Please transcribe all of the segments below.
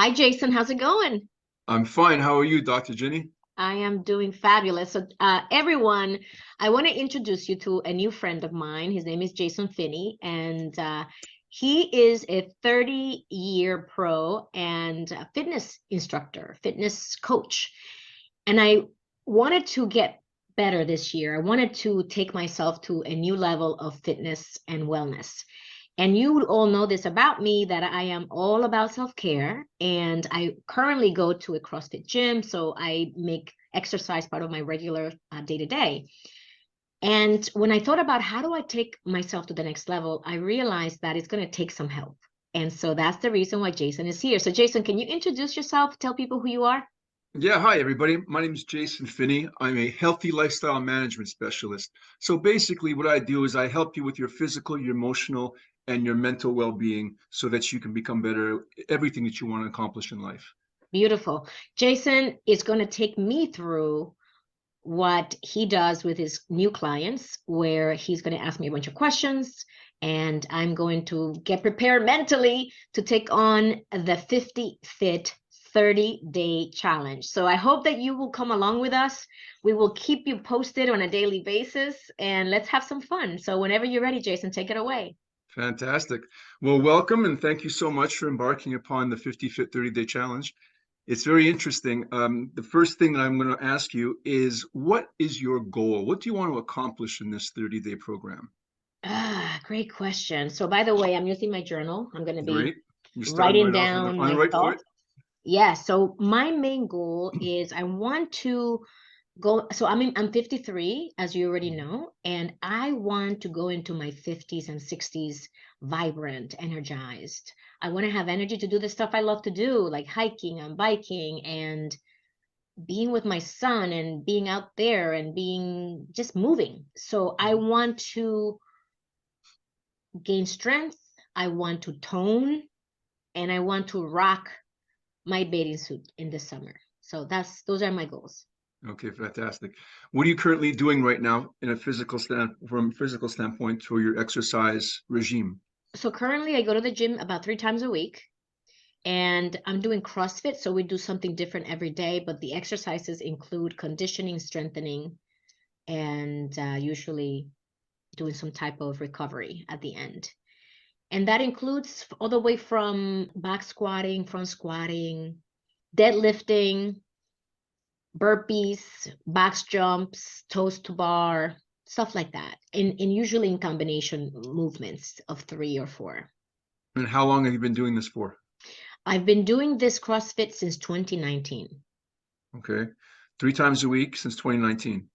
Hi, Jason. How's it going? I'm fine. How are you, Dr. Jenny? I am doing fabulous. So, everyone, I want to introduce you to a new friend of mine. His name is Jasson Finney, and he is a 30-year pro and a fitness instructor, fitness coach. And I wanted to get better this year. I wanted to take myself to a new level of fitness and wellness. And you all know this about me that I am all about self-care. And I currently go to a CrossFit gym. So I make exercise part of my regular day-to-day. And when I thought about how do I take myself to the next level, I realized that it's going to take some help. And so that's the reason why Jason is here. So Jason, can you introduce yourself? Tell people who you are? Yeah, hi, everybody. My name is Jasson Finney. I'm a healthy lifestyle management specialist. So basically, what I do is I help you with your physical, your emotional, and your mental well-being so that you can become better at everything that you want to accomplish in life. Beautiful. Jason is going to take me through what he does with his new clients, where he's going to ask me a bunch of questions, and I'm going to get prepared mentally to take on the 50 Fit 30-day challenge. So I hope that you will come along with us. We will keep you posted on a daily basis, and let's have some fun. So whenever you're ready, Jason, take it away. Fantastic. Well, welcome and thank you so much for embarking upon the 50 Fit 30-day challenge. It's very interesting. The first thing that I'm going to ask you is, what is your goal? What do you want to accomplish in this 30-day program? Great question. So by the way, I'm using my journal. I'm going to be Great. You're starting writing right off down on the my right foot. thoughts. Yeah, so my main goal is I want to go, so I'm 53, as you already know, and I want to go into my 50s and 60s vibrant, energized. I want to have energy to do the stuff I love to do, like hiking and biking and being with my son and being out there and being just moving. So I want to gain strength, I want to tone, and I want to rock my bathing suit in the summer. So those are my goals. Okay, fantastic. What are you currently doing right now in a from a physical standpoint for your exercise regime? So currently I go to the gym about 3 times a week, and I'm doing CrossFit. So we do something different every day, but the exercises include conditioning, strengthening, and usually doing some type of recovery at the end. And that includes all the way from back squatting, front squatting, deadlifting, burpees, box jumps, toes to bar, stuff like that. And usually in combination movements of 3 or 4. And how long have you been doing this for? I've been doing this CrossFit since 2019, Okay, 3 times a week since 2019.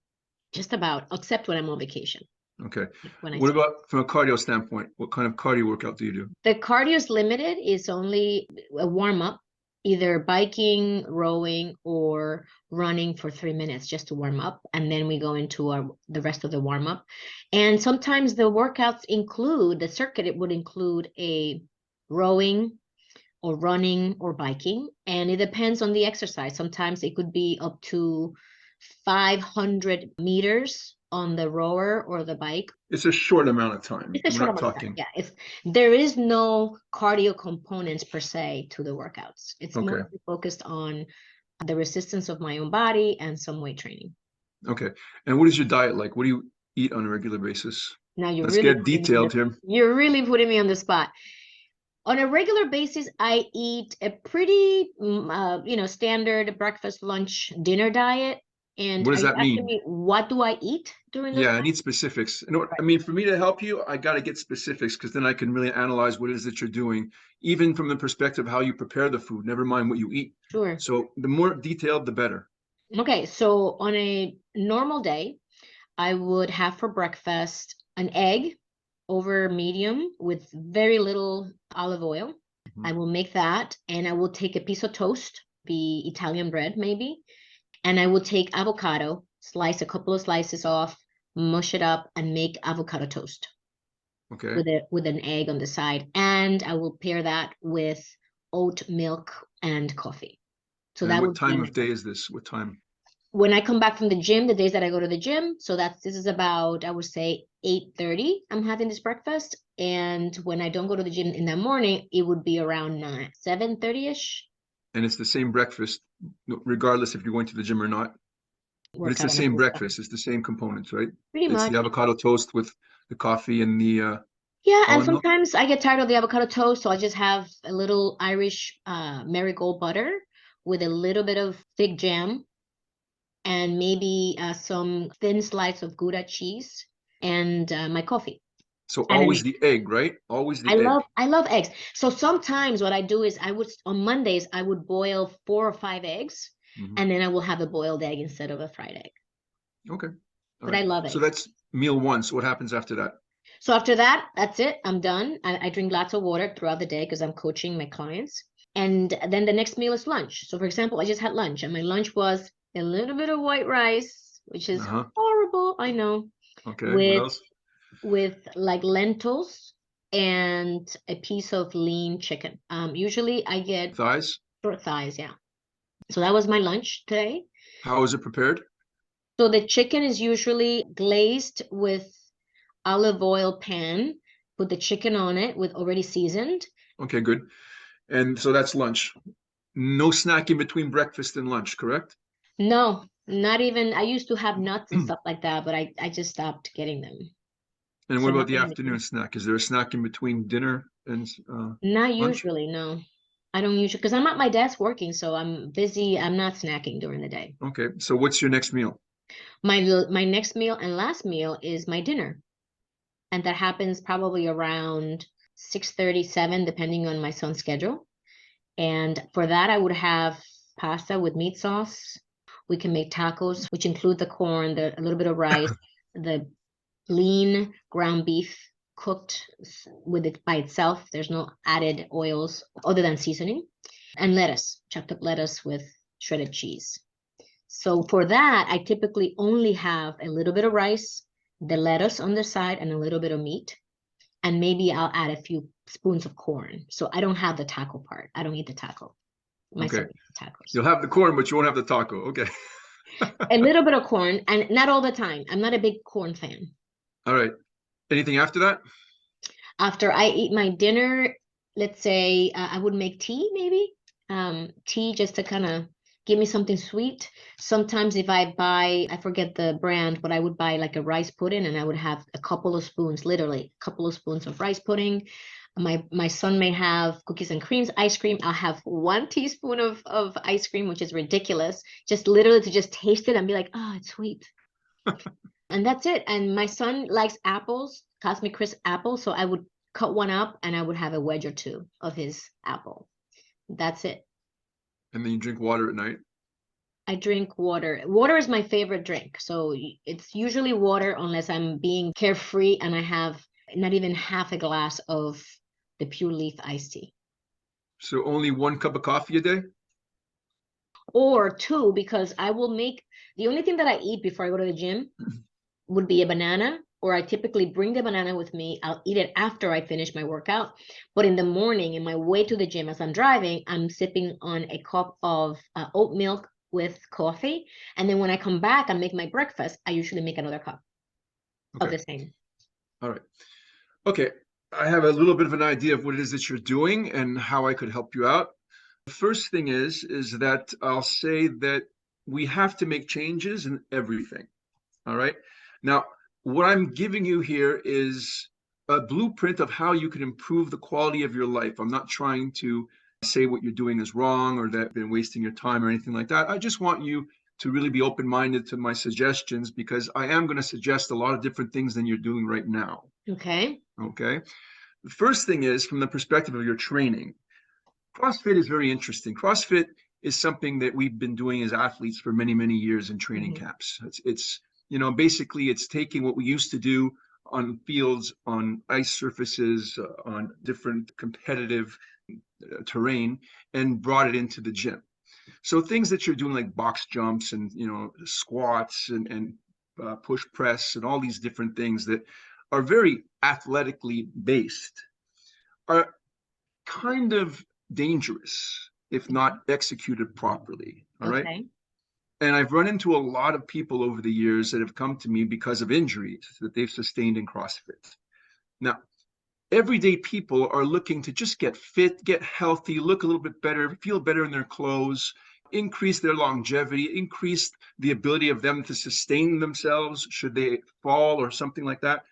just about, except when I'm on vacation. Okay. When I What say about from a cardio standpoint? What kind of cardio workout do you do? the cardio is limited, is only a warm up, either biking, rowing, or running for 3 minutes just to warm up, and then we go into the rest of the warm up. And sometimes the workouts include the circuit. It would include a rowing or running or biking, and it depends on the exercise. Sometimes it could be up to 500 meters on the rower or the bike. It's a short amount of time. It's a We're short not amount of time. talking. Yeah, there is no cardio components per se to the workouts. It's Okay. mostly focused on the resistance of my own body and some weight training. Okay. And what is your diet like? What do you eat on a regular basis? Now Let's get detailed here. you're really putting me on the spot. On a regular basis, I eat a pretty, standard breakfast, lunch, dinner diet. And What are does you that asking mean? me what do I eat during those Yeah, I times? need specifics. Right. I mean, for me to help you, I got to get specifics because then I can really analyze what it is that you're doing, even from the perspective of how you prepare the food, never mind what you eat. Sure. So the more detailed, the better. Okay, so on a normal day, I would have for breakfast an egg over medium with very little olive oil. Mhm. I will make that, and I will take a piece of toast, be Italian bread maybe, and I will take avocado, slice a couple of slices off, mush it up, and make avocado toast Okay. with an egg on the side. And I will pair that with oat milk and coffee. So And that what would be time my of day is this? What time? when I come back from the gym, the days that I go to the gym. So this is about, I would say, 8:30. I'm having this breakfast. And when I don't go to the gym in the morning, it would be around 7:30ish. And it's the same breakfast, regardless if you're going to the gym or not. But it's Workout the on the same flip side. breakfast. It's the same components, right? Pretty It's much. the avocado toast with the coffee and the Yeah, and almond milk. sometimes I get tired of the avocado toast, so I just have a little Irish marigold butter with a little bit of fig jam and maybe some thin slice of Gouda cheese and my coffee So and an always egg. the egg, right? Always the egg. I love eggs. So sometimes what I do is on Mondays I would boil 4 or 5 eggs, Mhm. and then I will have a boiled egg instead of a fried egg. Okay. All But right. I love So eggs. that's meal one. So what happens after that? So after that, that's it. I'm done. I drink lots of water throughout the day because I'm coaching my clients. And then the next meal is lunch. So for example, I just had lunch, and my lunch was a little bit of white rice, which is Uh-huh. horrible, I know, Okay. What with else? like lentils and a piece of lean chicken. Usually I get Thighs. short thighs, yeah. So that was my lunch today. How is it prepared? So the chicken is usually glazed with olive oil pan, put the chicken on it with already seasoned. Okay, good. And so that's lunch. No snacking between breakfast and lunch, correct? No, not even, I used to have nuts and stuff like that, but I just stopped getting them. And what So about the nothing in afternoon between. snack? Is there a snack in between dinner and Not lunch? usually, no. I don't usually, because I'm at my desk working, so I'm busy. I'm not snacking during the day. Okay, so what's your next meal? My next meal and last meal is my dinner, and that happens probably around 6:37, depending on my son's schedule. And for that, I would have pasta with meat sauce. We can make tacos, which include the corn, a little bit of rice, the lean ground beef cooked with it by itself. There's no added oils other than seasoning, and lettuce, chopped up lettuce with shredded cheese. So for that, I typically only have a little bit of rice, the lettuce on the side, and a little bit of meat. And maybe I'll add a few spoons of corn. So I don't have the taco part. I don't eat the taco. My Okay, son eats the tacos. you'll have the corn, but you won't have the taco. Okay. A little bit of corn, and not all the time. I'm not a big corn fan. All right. Anything after that? After I eat my dinner, let's say I would make tea, maybe tea just to kind of give me something sweet. Sometimes if I buy, I forget the brand, but I would buy like a rice pudding, and I would have a couple of spoons, literally a couple of spoons of rice pudding. My son may have cookies and creams, ice cream. I'll have 1 teaspoon of ice cream, which is ridiculous. Just literally to just taste it and be like, oh, it's sweet. And that's it. And my son likes apples, Cosmic Crisp apples. So I would cut one up and I would have a wedge or two of his apple. That's it. And then you drink water at night. I drink water. Water is my favorite drink. So it's usually water unless I'm being carefree and I have not even half a glass of the pure leaf iced tea. So only 1 cup of coffee a day? Or two, because I will make the only thing that I eat before I go to the gym would be a banana, or I typically bring the banana with me. I'll eat it after I finish my workout. But in the morning, in my way to the gym as I'm driving, I'm sipping on a cup of oat milk with coffee. And then when I come back and make my breakfast, I usually make another cup of Okay. the same. All right. Okay. I have a little bit of an idea of what it is that you're doing and how I could help you out. The first thing is that I'll say that we have to make changes in everything. All right. Now, what I'm giving you here is a blueprint of how you can improve the quality of your life. I'm not trying to say what you're doing is wrong or that you've been wasting your time or anything like that. I just want you to really be open-minded to my suggestions because I am going to suggest a lot of different things than you're doing right now. Okay. Okay. The first thing is from the perspective of your training. CrossFit is very interesting. CrossFit is something that we've been doing as athletes for many, many years in training camps. It's basically it's taking what we used to do on fields, on ice surfaces, on different competitive terrain, and brought it into the gym. So things that you're doing like box jumps and squats and push press and all these different things that are very athletically based are kind of dangerous if not executed properly. All right. Okay. And I've run into a lot of people over the years that have come to me because of injuries that they've sustained in CrossFit. Now, everyday people are looking to just get fit, get healthy, look a little bit better, feel better in their clothes, increase their longevity, increase the ability of them to sustain themselves should they fall or something like that.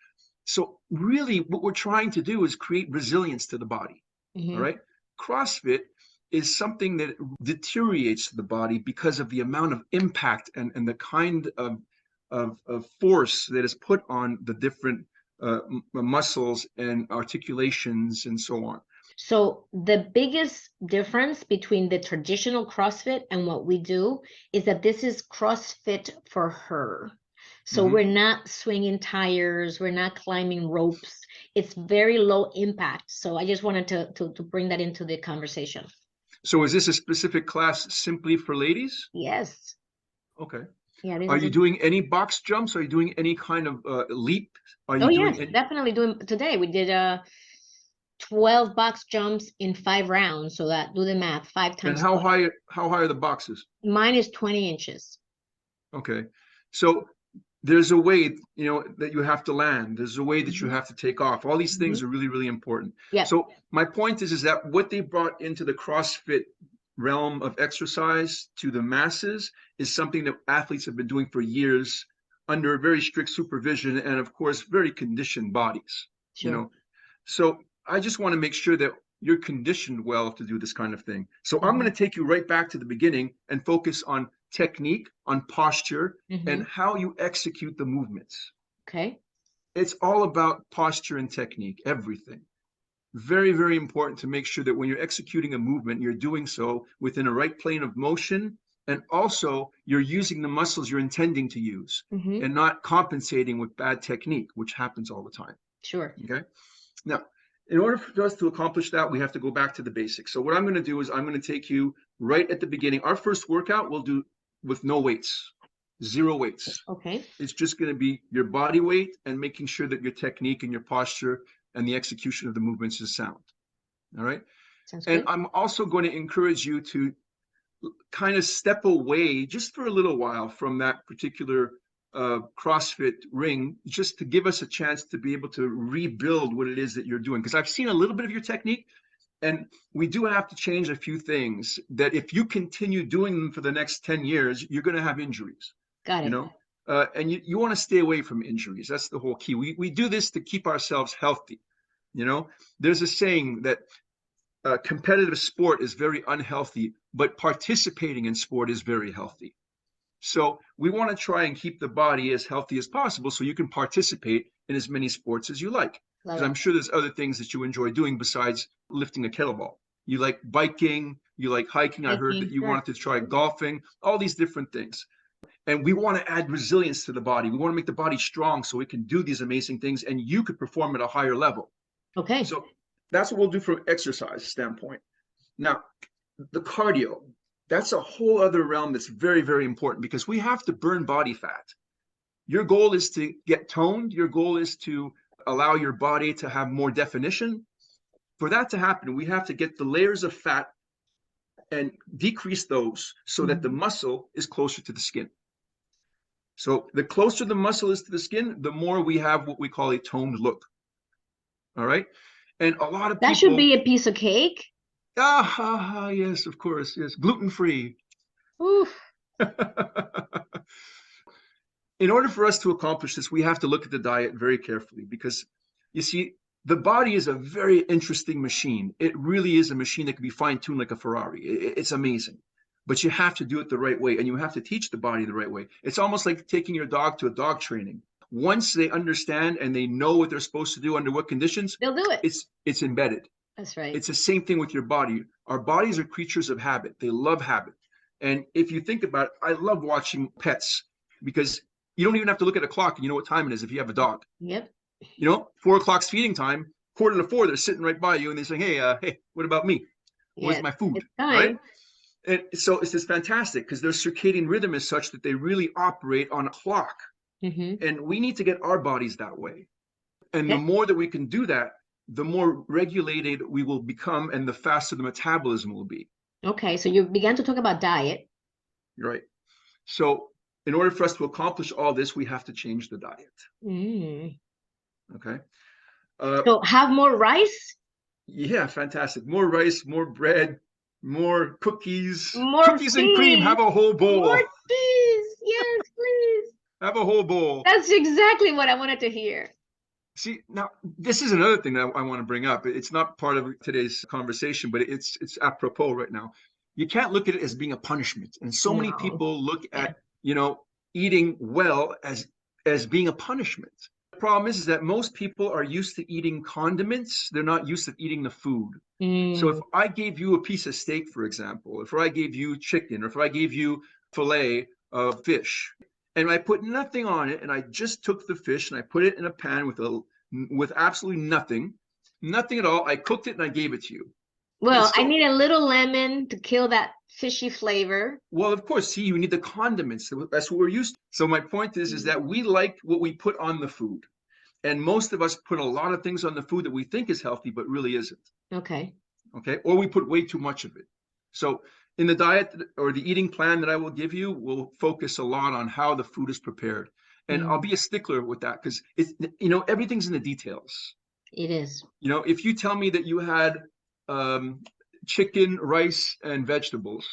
So really what we're trying to do is create resilience to the body. All right. CrossFit is something that deteriorates the body because of the amount of impact and the kind of force that is put on the different muscles and articulations and so on. So the biggest difference between the traditional CrossFit and what we do is that this is CrossFit for her. So we're not swinging tires, we're not climbing ropes. It's very low impact. So I just wanted to bring that into the conversation. So is this a specific class simply for ladies? Yes. Okay. Yeah. Are you doing any box jumps? Are you doing any kind of leap? Are you doing yes, definitely doing. Today we did 12 box jumps in 5 rounds. So that, do the math, 5 times. And how high are the boxes? Mine is 20 inches. Okay. So there's a way, that you have to land. There's a way that you have to take off. All these things are really, really important. Yeah. So my point is that what they brought into the CrossFit realm of exercise to the masses is something that athletes have been doing for years under very strict supervision and, of course, very conditioned bodies. Sure. So I just want to make sure that you're conditioned well to do this kind of thing. So I'm going to take you right back to the beginning and focus on technique, on posture, and how you execute the movements. Okay. It's all about posture and technique, everything. Very, very important to make sure that when you're executing a movement, you're doing so within a right plane of motion, and also you're using the muscles you're intending to use and not compensating with bad technique, which happens all the time. Sure. Okay. Now, in order for us to accomplish that, we have to go back to the basics. So what I'm going to do is I'm going to take you right at the beginning. Our first workout we'll do with no weights, 0 weights. Okay. It's just going to be your body weight and making sure that your technique and your posture and the execution of the movements is sound. All right. Sounds and good. I'm also going to encourage you to kind of step away just for a little while from that particular CrossFit ring, just to give us a chance to be able to rebuild what it is that you're doing. Because I've seen a little bit of your technique, and we do have to change a few things that if you continue doing them for the next 10 years, you're going to have injuries. Got it. And you want to stay away from injuries. That's the whole key. We do this to keep ourselves healthy. There's a saying that competitive sport is very unhealthy, but participating in sport is very healthy. So we want to try and keep the body as healthy as possible so you can participate in as many sports as you like. Because I'm sure there's other things that you enjoy doing besides lifting a kettlebell. You like biking, you like hiking. I heard that you wanted to try golfing, all these different things. And we want to add resilience to the body. We want to make the body strong so it can do these amazing things and you could perform at a higher level. Okay. So that's what we'll do from an exercise standpoint. Now, the cardio, that's a whole other realm that's very, very important because we have to burn body fat. Your goal is to get toned. Your goal is to allow your body to have more definition. For that to happen, we have to get the layers of fat and decrease those so that the muscle is closer to the skin. So the closer the muscle is to the skin, the more we have what we call a toned look. All right. And a lot of people. That should be a piece of cake. Yes, of course. Yes. Gluten-free. Oof. In order for us to accomplish this, we have to look at the diet very carefully because, you see, the body is a very interesting machine. It really is a machine that can be fine-tuned like a Ferrari. It's amazing. But you have to do it the right way, and you have to teach the body the right way. It's almost like taking your dog to a dog training. Once they understand and they know what they're supposed to do under what conditions, they'll do it. It's embedded. That's right. It's the same thing with your body. Our bodies are creatures of habit. They love habit. And if you think about it, I love watching pets because you don't even have to look at a clock and you know what time it is if you have a dog. Yep. 4 o'clock's feeding time, 3:45, they're sitting right by you and they say, hey, what about me? Where's my food? It's time. Right? And so it's just fantastic because their circadian rhythm is such that they really operate on a clock. And we need to get our bodies that way. And the more that we can do that, the more regulated we will become and the faster the metabolism will be. Okay, so you began to talk about diet. Right. So in order for us to accomplish all this, we have to change the diet. Okay. So have more rice, Yeah, fantastic. More rice, more bread, more cookies. more Cookies and cream. cheese, Have a whole more bowl. cheese. Yes, please. Have a whole bowl. That's exactly what I wanted to hear. See, now this is another thing that I want to bring up. It's not part of today's conversation, but it's apropos right now. You can't look at it as being a punishment. And so many No. people look Yeah. at, eating well as being a punishment. The problem is that most people are used to eating condiments. They're not used to eating the food. So if Mm. I gave you a piece of steak, for example, if I gave you chicken, or if I gave you fillet of fish, and I put nothing on it, and I just took the fish and I put it in a pan with absolutely nothing at all. I cooked it and I gave it to you. Well, I So, need a little lemon to kill that fishy flavor. well, of course, see, you need the condiments. That's what we're used to. So my point is that we like what we put on the food. And most of us put a lot of things on the food that we think is healthy, but really isn't. Okay. Okay. Or we put way too much of it. So in the diet or the eating plan that I will give you, will focus a lot on how the food is prepared. And I'll Mm. be a stickler with that because everything's in the details. It is. If you tell me that you had um, chicken, rice, and vegetables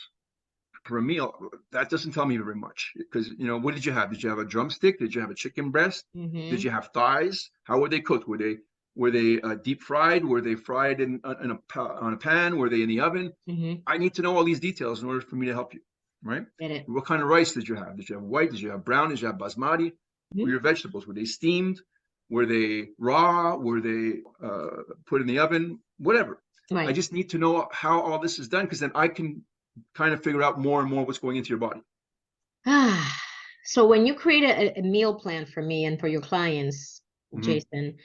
for a meal, that doesn't tell me very much. Because, what did you have? Did you have a drumstick? Did you have a chicken breast? Did Mm-hmm. you have thighs? How were they cooked? Were they deep fried? Were they fried on a pan? Were they in the oven? Mm-hmm. I need to know all these details in order for me to help you, right? Get it. What kind of rice did you have? Did you have white? Did you have brown? Did you have basmati? Were Mhm. your vegetables, were they steamed? Were they raw? Were they put in the oven? Whatever. I Right. just need to know how all this is done because then I can kind of figure out more and more what's going into your body. Ah, so when you create a meal plan for me and for your clients, Mhm. Jason,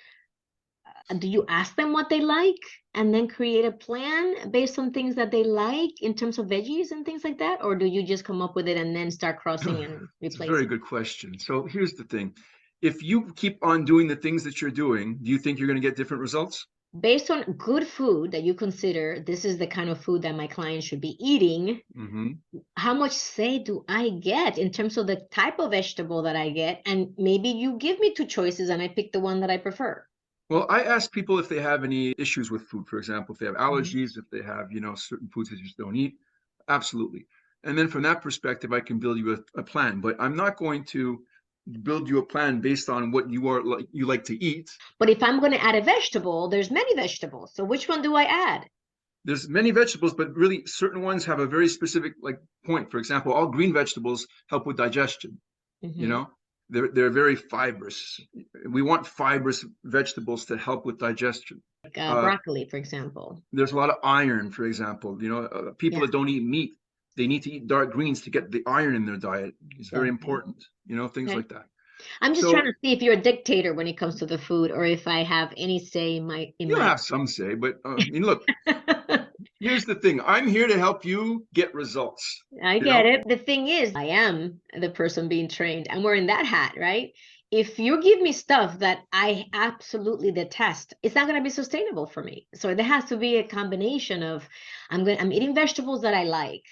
do you ask them what they like and then create a plan based on things that they like in terms of veggies and things like that? Or do you just come up with it and then start crossing and It's a very replacing? good question. So here's the thing. If you keep on doing the things that you're doing, do you think you're going to get different results? Based on good food that you consider this is the kind of food that my clients should be eating, Hmm. how much say do I get in terms of the type of vegetable that I get? And maybe you give me two choices and I pick the one that I prefer. Well, I ask people if they have any issues with food, for example, if they have Mhm. allergies, if they have, certain foods that you just don't eat. Absolutely. And then from that perspective, I can build you a plan, but I'm not going to build you a plan based on what you like to eat. But if I'm going to add a vegetable, there's many vegetables. So which one do I add? There's many vegetables, but really certain ones have a very specific point. For example, all green vegetables help with digestion. You Hmm. know, they're very fibrous. We want fibrous vegetables to help with digestion. Like Uh, broccoli, for example. there's a lot of iron, for example. People Yeah, that don't eat meat, they need to eat dark greens to get the iron in their diet. It's very definitely. important. Things Okay. like that. I'm just trying So to see if you're a dictator when it comes to the food, or if I have any say in you'll my. have some say, but look, here's the thing. I'm here to help you get results. I You get know, it. The thing is, I am the person being trained. I'm wearing that hat, right? If you give me stuff that I absolutely detest, it's not going to be sustainable for me. So there has to be a combination of I'm eating vegetables that I like,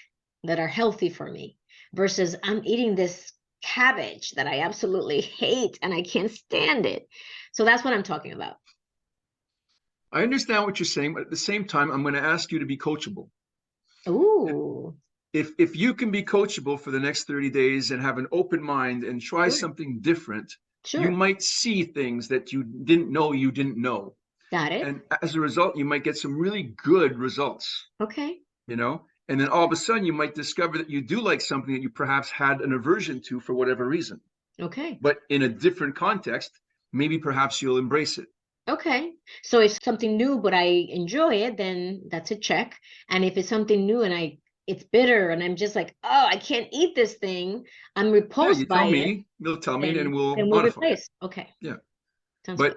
that are healthy for me, versus I'm eating this cabbage that I absolutely hate and I can't stand it. So that's what I'm talking about. I understand what you're saying, but at the same time, I'm going to ask you to be coachable. Ooh, If you can be coachable for the next 30 days and have an open mind and try sure, something different, you sure. might see things that you didn't know. Got it. And as a result, you might get some really good results, Okay. and then all of a sudden you might discover that you do like something that you perhaps had an aversion to for whatever reason. Okay. But in a different context, maybe perhaps you'll embrace it. Okay. So if something new but I enjoy it, then that's a check. And if it's something new and it's bitter and I'm just like, oh, I can't eat this thing, I'm Yeah, repulsed by it, you'll tell me, and we'll then we'll modify it. replace. Okay. Yeah. Sounds good.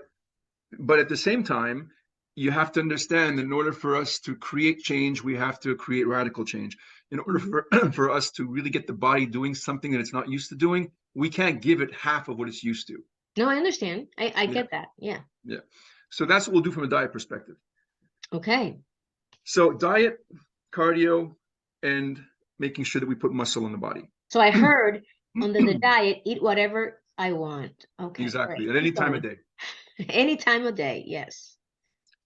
But at the same time, you have to understand that in order for us to create change, we have to create radical change. In order Mhm. for for us to really get the body doing something that it's not used to doing, we can't give it half of what it's used to. No, I understand. I Yeah, get that. Yeah. yeah. So that's what we'll do from a diet perspective. Okay. So diet, cardio, and making sure that we put muscle in the body. So I heard under the diet, eat whatever I want. Okay, Exactly, great. at any Keep time of going. day. Any time of day, yes.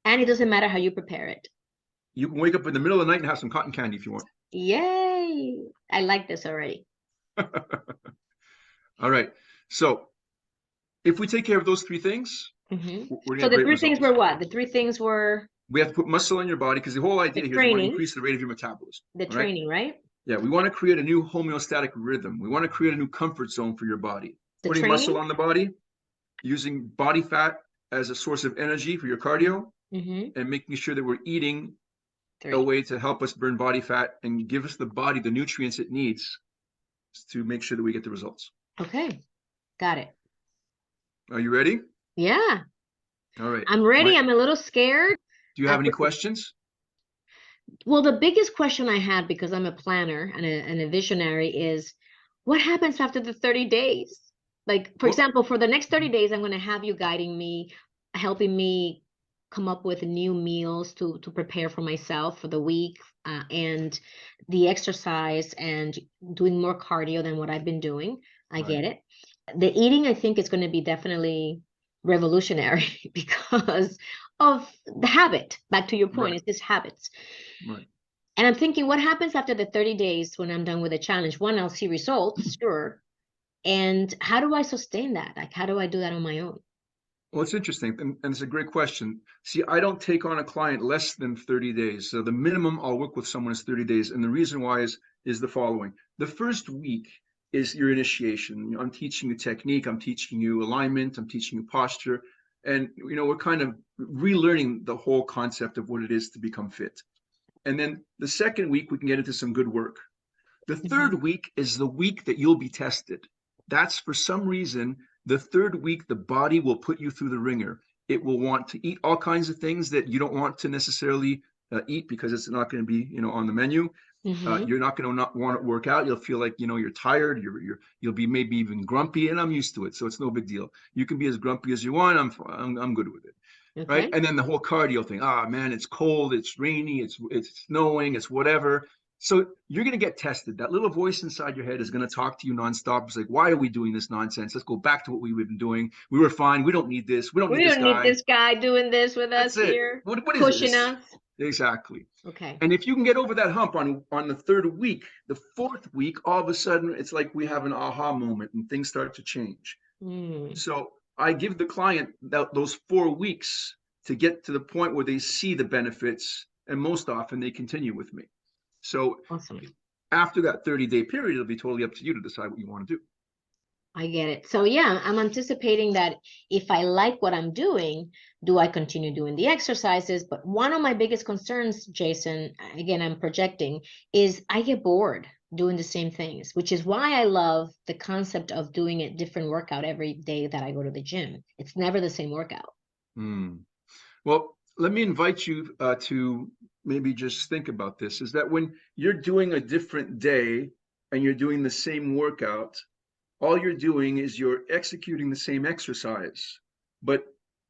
And it doesn't matter how you prepare it. You can wake up in the middle of the night and have some cotton candy if you want. Yay! I like this already. All right. So if we take care of those three things, Hmm. we're gonna So get the great three things results. were what? The three things were We have to put muscle in your body because the whole idea the here is we want to training, increase the rate of your metabolism. the All right. training, right? Yeah, we want to create a new homeostatic rhythm. We want to create a new comfort zone for your body. The Putting muscle training. on the body, using body fat as a source of energy for your cardio, Mm-hmm. and making sure that we're eating a Three. way to help us burn body fat and give us the body the nutrients it needs to make sure that we get the results. Okay, got it. Are you ready? Yeah, All right. I'm ready. I'm a little scared. Do you have any questions? Well, the biggest question I had, because I'm a planner and a visionary, is what happens after the 30 days? Like, for Well, example, for the next 30 days, I'm going to have you guiding me, helping me come up with new meals to prepare for myself for the week, and the exercise and doing more cardio than what I've been doing. I right, get it. The eating, I think, is going to be definitely revolutionary because of the habit. Back to your point, right, it's just habits. right. And I'm thinking, what happens after the 30 days when I'm done with the challenge? One, I'll see results, sure. And how do I sustain that? Like, how do I do that on my own? Well, it's interesting, and it's a great question. See, I don't take on a client less than 30 days. So the minimum I'll work with someone is 30 days. And the reason why is the following. The first week is your initiation. You know, I'm teaching you technique, I'm teaching you alignment, I'm teaching you posture. And we're kind of relearning the whole concept of what it is to become fit. And then the second week, we can get into some good work. The Mhm. third week is the week that you'll be tested. That's for some reason, the third week, the body will put you through the ringer. It will want to eat all kinds of things that you don't want to necessarily eat because it's not going to be, on the menu. Mhm. You're not going to not want to work out. You'll feel like, you're tired. You'll be maybe even grumpy, and I'm used to it, so it's no big deal. You can be as grumpy as you want. I'm good with it, right? Okay. And then the whole cardio thing. Ah, man, it's cold, it's rainy, it's snowing, it's whatever. So you're going to get tested. That little voice inside your head is going to talk to you nonstop. It's like, why are we doing this nonsense? Let's go back to what we've been doing. We were fine. We don't need this. We don't need We this don't need guy. this guy doing this with us That's it. here, What is pushing this? us. Exactly. Okay. And if you can get over that hump on the third week, the fourth week, all of a sudden, it's like we have an aha moment and things start to change. Mm, So I give the client those 4 weeks to get to the point where they see the benefits, and most often they continue with me. So awesome. after that 30-day period, it'll be totally up to you to decide what you want to do. I get it. So yeah, I'm anticipating that if I like what I'm doing, do I continue doing the exercises? But one of my biggest concerns, Jasson, again, I'm projecting, is I get bored doing the same things, which is why I love the concept of doing a different workout every day that I go to the gym. It's never the same workout. Hmm. Well, let me invite you to maybe just think about this, is that when you're doing a different day and you're doing the same workout, all you're doing is you're executing the same exercise, but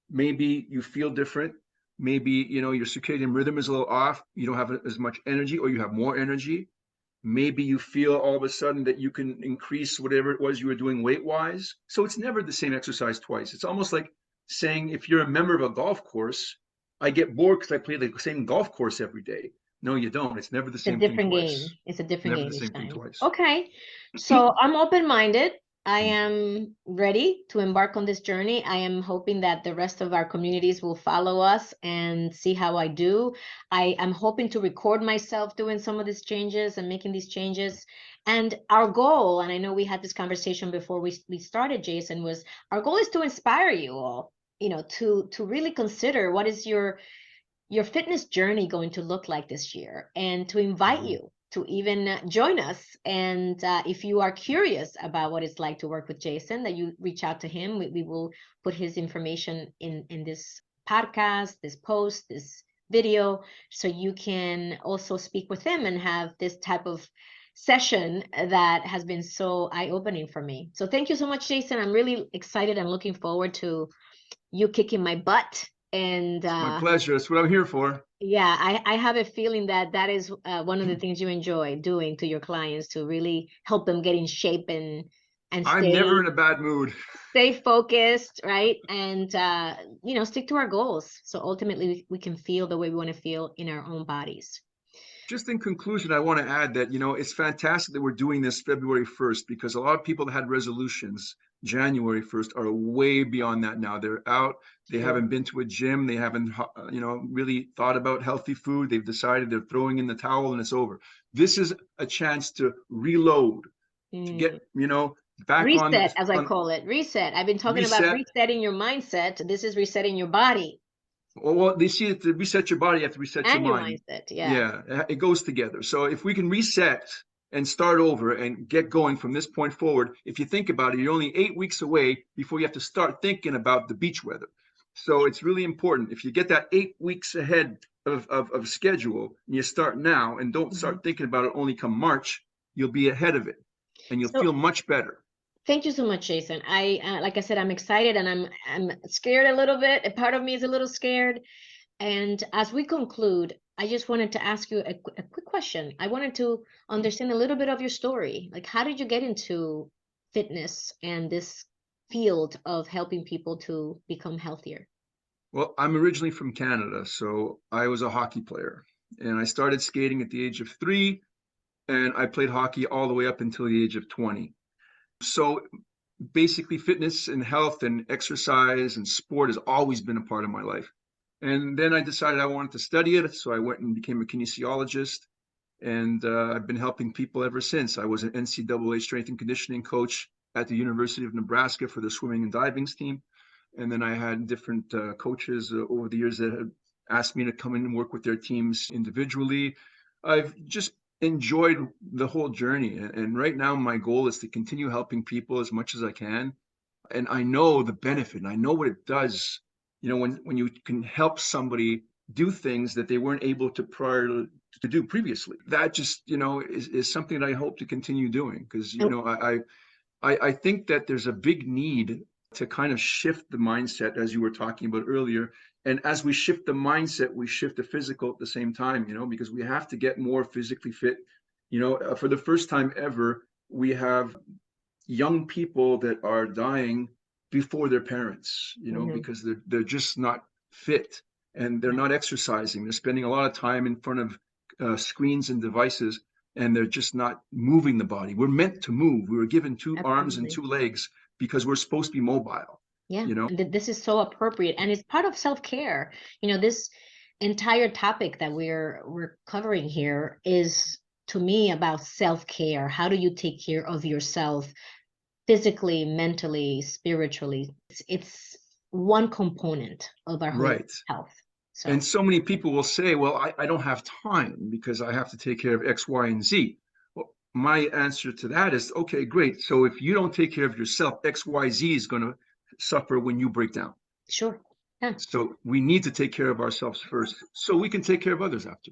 maybe you feel different. Maybe, your circadian rhythm is a little off. You don't have as much energy, or you have more energy. Maybe you feel all of a sudden that you can increase whatever it was you were doing weight wise. So it's never the same exercise twice. It's almost like saying, if you're a member of a golf course, I get bored because I play the same golf course every day. No, you don't. It's never the It's a same thing different game. twice. It's a different Never the game each same thing time. twice. Okay. So I'm open-minded. I am ready to embark on this journey. I am hoping that the rest of our communities will follow us and see how I do. I am hoping to record myself doing some of these changes and making these changes. And our goal, and I know we had this conversation before we started, Jasson, was our goal is to inspire you all, to really consider what is your fitness journey going to look like this year, and to invite you to even join us. And if you are curious about what it's like to work with Jasson, that you reach out to him. We will put his information in this podcast, this post, this video, so you can also speak with him and have this type of session that has been so eye-opening for me. So thank you so much, Jasson. I'm really excited and looking forward to you kicking my butt. And It's my pleasure. That's what I'm here for. yeah, I have a feeling that that is one of the things you enjoy doing to your clients, to really help them get in shape and I'm never in a bad mood. stay focused, right? And stick to our goals. So ultimately we can feel the way we want to feel in our own bodies. Just in conclusion, I want to add that, it's fantastic that we're doing this February 1st, because a lot of people that had resolutions January 1st are way beyond that now. They're out. They True. haven't been to a gym. They haven't, really thought about healthy food. They've decided they're throwing in the towel and it's over. This is a chance to reload, to get, back on, Reset, as I call it. Reset. I've been talking about reset. resetting your mindset. This is resetting your body Well, they see it to reset your body, you have to reset your and your mind. mindset. Yeah. Yeah, it goes together. So if we can reset and start over and get going from this point forward, if you think about it, you're only 8 weeks away before you have to start thinking about the beach weather. So it's really important. If you get that 8 weeks ahead of schedule and you start now and don't start thinking about it only come March, you'll be ahead of it and you'll So feel much better. thank you so much, Jasson. I like I said, I'm excited and I'm scared a little bit. A part of me is a little scared. And as we conclude, I just wanted to ask you a quick question. I wanted to understand a little bit of your story. Like, how did you get into fitness and this field of helping people to become healthier? Well, I'm originally from Canada, so I was a hockey player and I started skating at the age of 3, and I played hockey all the way up until the age of 20. So basically, fitness and health and exercise and sport has always been a part of my life. And then I decided I wanted to study it, so I went and became a kinesiologist, and I've been helping people ever since. I was an NCAA strength and conditioning coach at the University of Nebraska for the swimming and diving team, and then I had different coaches over the years that had asked me to come in and work with their teams individually. I've just enjoyed the whole journey, and right now my goal is to continue helping people as much as I can. And I know the benefit, and I know what it does. When you can help somebody do things that they weren't able to to do previously, that just is something that I hope to continue doing, because And I think that there's a big need to kind of shift the mindset, as you were talking about earlier. And as we shift the mindset, we shift the physical at the same time, because we have to get more physically fit. For the first time ever, we have young people that are dying before their parents, Mhm. because they're just not fit and they're Yeah, not exercising. They're spending a lot of time in front of screens and devices, and they're just not moving the body. We're meant to move. We were given 2 arms and absolutely. 2 legs because we're supposed to be mobile, Yeah, you know? this is so appropriate, and it's part of self-care. This entire topic that we're covering here is, to me, about self-care. How do you take care of yourself physically, mentally, spiritually? It's one component of our holistic Right. health. And So so many people will say, well, I don't have time because I have to take care of X, Y, and Z. Well, my answer to that is, okay, great. So if you don't take care of yourself, X, Y, Z is going to suffer when you break down. sure. Yeah. So we need to take care of ourselves first so we can take care of others after.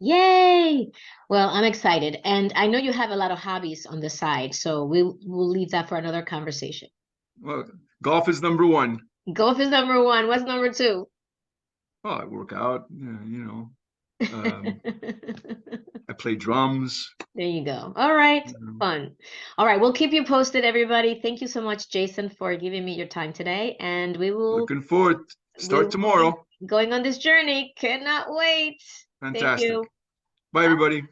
Yay! Well, I'm excited, and I know you have a lot of hobbies on the side, so we'll leave that for another conversation. Well, golf is number one. Golf is number one. What's number two? Well, I work out, um, There I play drums. you go. All right. You know. Fun. All right. We'll keep you posted, everybody. Thank you so much, Jasson, for giving me your time today. And Looking forward. we Start will be tomorrow. going on this journey. Cannot wait. Thank Fantastic. you. Bye, Bye. everybody.